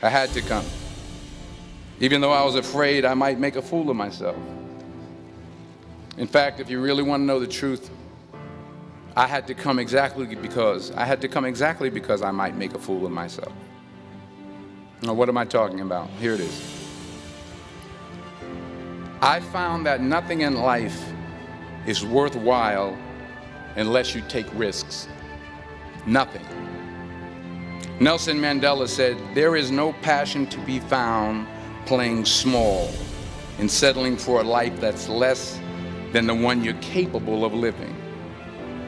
I had to come. Even though I was afraid I might make a fool of myself. In fact, if you really want to know the truth, I had to come exactly because I might make a fool of myself. Now, what am I talking about? Here it is. I found that nothing in life is worthwhile unless you take risks. Nothing. Nelson Mandela said, "There is no passion to be found playing small and settling for a life that's less than the one you're capable of living."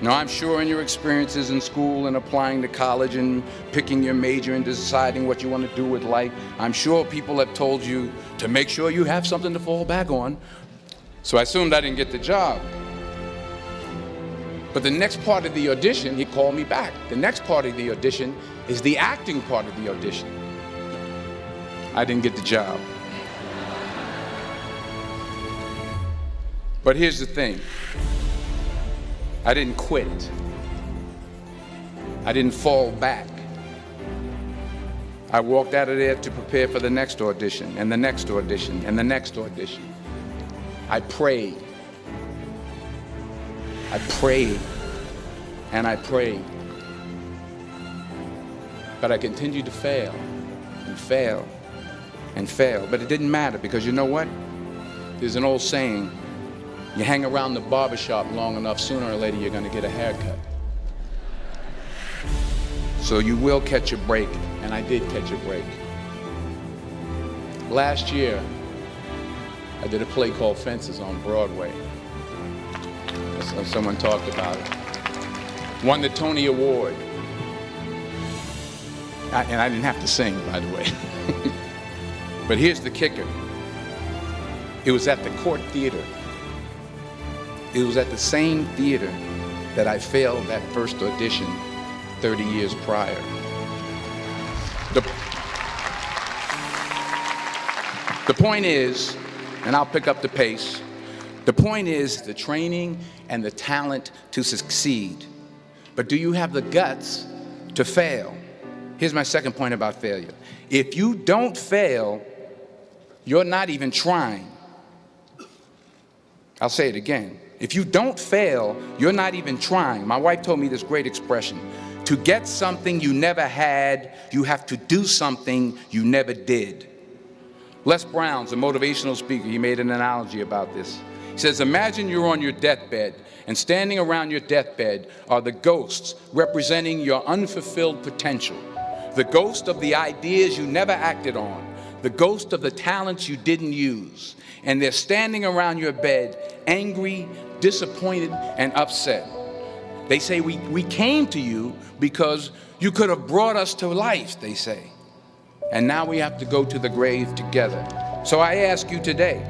Now, I'm sure in your experiences in school and applying to college and picking your major and deciding what you want to do with life, I'm sure people have told you to make sure you have something to fall back on. So I assumed I didn't get the job. But the next part of the audition, he called me back. The next part of the audition is the acting part of the audition. I didn't get the job. But here's the thing. I didn't quit. I didn't fall back. I walked out of there to prepare for the next audition, and the next audition, and the next audition. I prayed. I prayed, and I prayed. But I continued to fail, and fail, and fail. But it didn't matter, because you know what? There's an old saying, you hang around the barbershop long enough, sooner or later you're going to get a haircut. So you will catch a break, and I did catch a break. Last year, I did a play called Fences on Broadway. Someone talked about it. Won the Tony Award. And I didn't have to sing, by the way. But here's the kicker. It was at the Court Theater. It was at the same theater that I failed that first audition 30 years prior. The point is, and I'll pick up the pace, the point is the training and the talent to succeed. But do you have the guts to fail? Here's my second point about failure. If you don't fail, you're not even trying. I'll say it again. If you don't fail, you're not even trying. My wife told me this great expression. To get something you never had, you have to do something you never did. Les Brown's a motivational speaker. He made an analogy about this. He says, imagine you're on your deathbed, and standing around your deathbed are the ghosts representing your unfulfilled potential. The ghost of the ideas you never acted on. The ghost of the talents you didn't use. And they're standing around your bed, angry, disappointed, and upset. They say, we came to you because you could have brought us to life, they say. And now we have to go to the grave together. So I ask you today,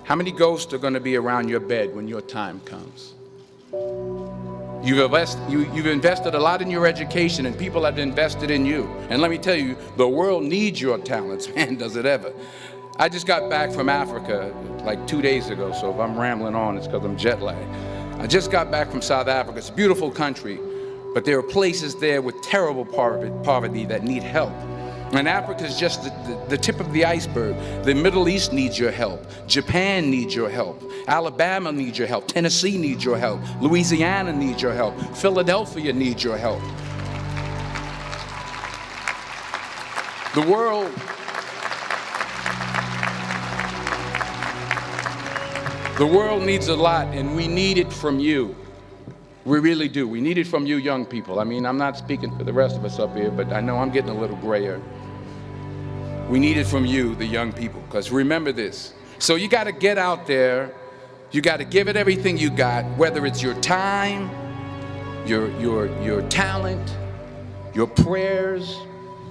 how many ghosts are going to be around your bed when your time comes? You've invested a lot in your education, and people have invested in you. And let me tell you, the world needs your talents, man, does it ever. I just got back from Africa like 2 days ago, so if I'm rambling on, it's because I'm jet lagged. I just got back from South Africa. It's a beautiful country, but there are places there with terrible poverty that need help. And Africa is just the tip of the iceberg. The Middle East needs your help. Japan needs your help. Alabama needs your help. Tennessee needs your help. Louisiana needs your help. Philadelphia needs your help. The world needs a lot, and we need it from you. We really do. We need it from you young people. I mean, I'm not speaking for the rest of us up here, but I know I'm getting a little grayer. We need it from you, the young people, because remember this. So you got to get out there. You got to give it everything you got, whether it's your time, your talent, your prayers,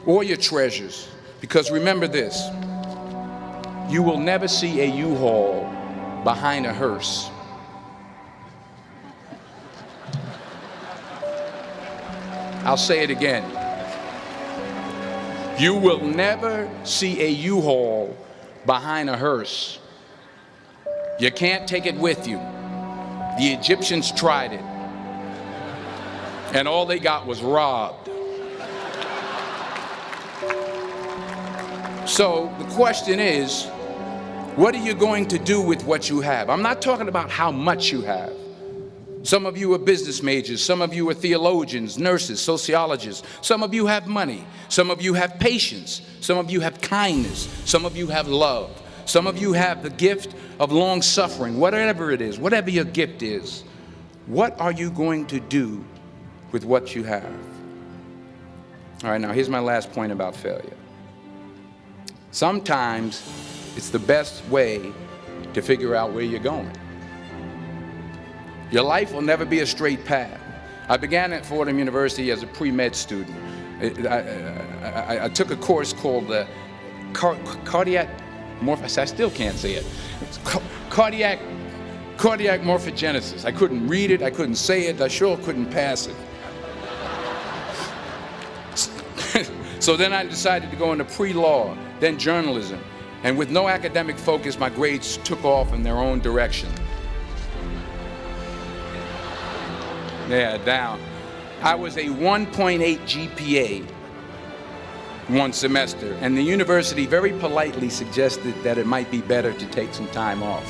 or your treasures. Because remember this. You will never see a U-Haul behind a hearse. I'll say it again. You will never see a U-Haul behind a hearse. You can't take it with you. The Egyptians tried it, and all they got was robbed. So the question is, what are you going to do with what you have? I'm not talking about how much you have. Some of you are business majors, some of you are theologians, nurses, sociologists. Some of you have money, some of you have patience, some of you have kindness, some of you have love. Some of you have the gift of long suffering, whatever it is, whatever your gift is. What are you going to do with what you have? All right, now here's my last point about failure. Sometimes it's the best way to figure out where you're going. Your life will never be a straight path. I began at Fordham University as a pre-med student. I took a course called cardiac morphogenesis. I still can't say it. Cardiac morphogenesis. I couldn't read it, I couldn't say it, I sure couldn't pass it. So then I decided to go into pre-law, then journalism. And with no academic focus, my grades took off in their own direction. Yeah, down. I was a 1.8 GPA one semester, and the university very politely suggested that it might be better to take some time off.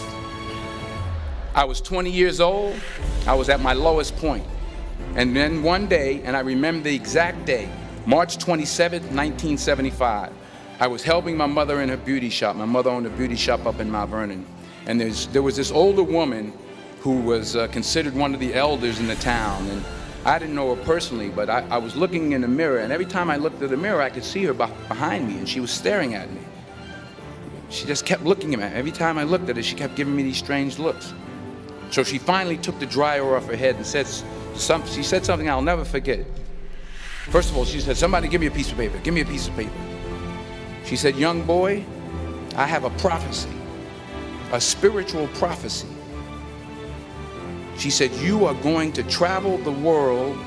I was 20 years old, I was at my lowest point. And then one day, and I remember the exact day, March 27th, 1975, I was helping my mother in her beauty shop. My mother owned a beauty shop up in Mount Vernon. And there was this older woman who was considered one of the elders in the town. And I didn't know her personally, but I was looking in the mirror, and every time I looked at the mirror, I could see her behind me, and she was staring at me. She just kept looking at me. Every time I looked at her, she kept giving me these strange looks. So she finally took the dryer off her head and she said something I'll never forget. First of all, she said, "Somebody give me a piece of paper, give me a piece of paper." She said, "Young boy, I have a prophecy, a spiritual prophecy." She said, "You are going to travel the world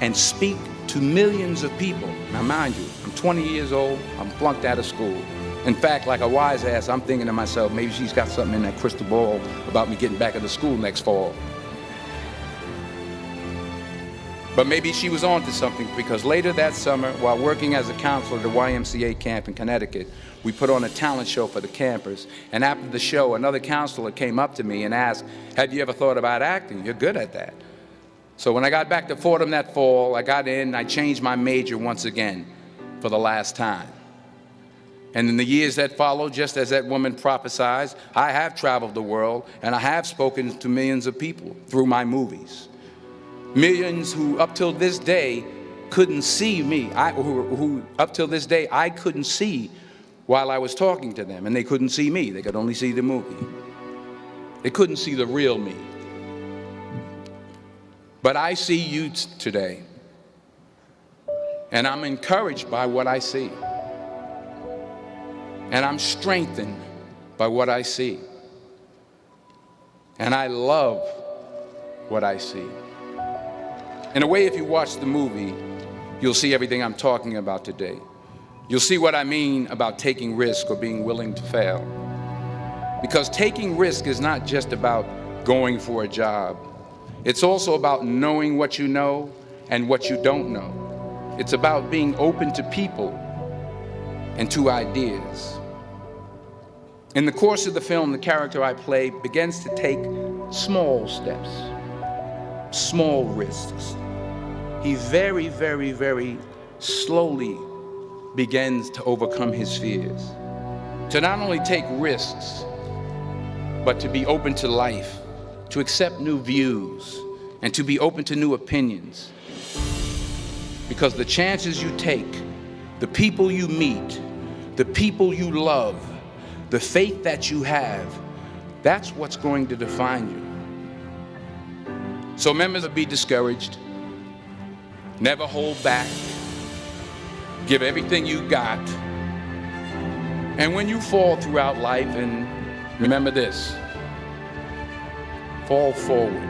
and speak to millions of people." Now mind you, I'm 20 years old, I'm flunked out of school. In fact, like a wise ass, I'm thinking to myself, maybe she's got something in that crystal ball about me getting back into school next fall. But maybe she was on to something, because later that summer, while working as a counselor at the YMCA camp in Connecticut, we put on a talent show for the campers. And after the show, another counselor came up to me and asked, "Have you ever thought about acting? You're good at that." So when I got back to Fordham that fall, I got in and I changed my major once again for the last time. And in the years that followed, just as that woman prophesied, I have traveled the world and I have spoken to millions of people through my movies. Millions who up till this day couldn't see me, who up till this day I couldn't see while I was talking to them, and they couldn't see me, they could only see the movie. They couldn't see the real me. But I see you today, and I'm encouraged by what I see. And I'm strengthened by what I see. And I love what I see. In a way, if you watch the movie, you'll see everything I'm talking about today. You'll see what I mean about taking risk or being willing to fail. Because taking risk is not just about going for a job. It's also about knowing what you know and what you don't know. It's about being open to people and to ideas. In the course of the film, the character I play begins to take small steps, small risks. He very, very, very slowly begins to overcome his fears. To not only take risks, but to be open to life, to accept new views, and to be open to new opinions. Because the chances you take, the people you meet, the people you love, the faith that you have, that's what's going to define you. So members, be discouraged. Never hold back. Give everything you got. And when you fall throughout life, and remember this, fall forward.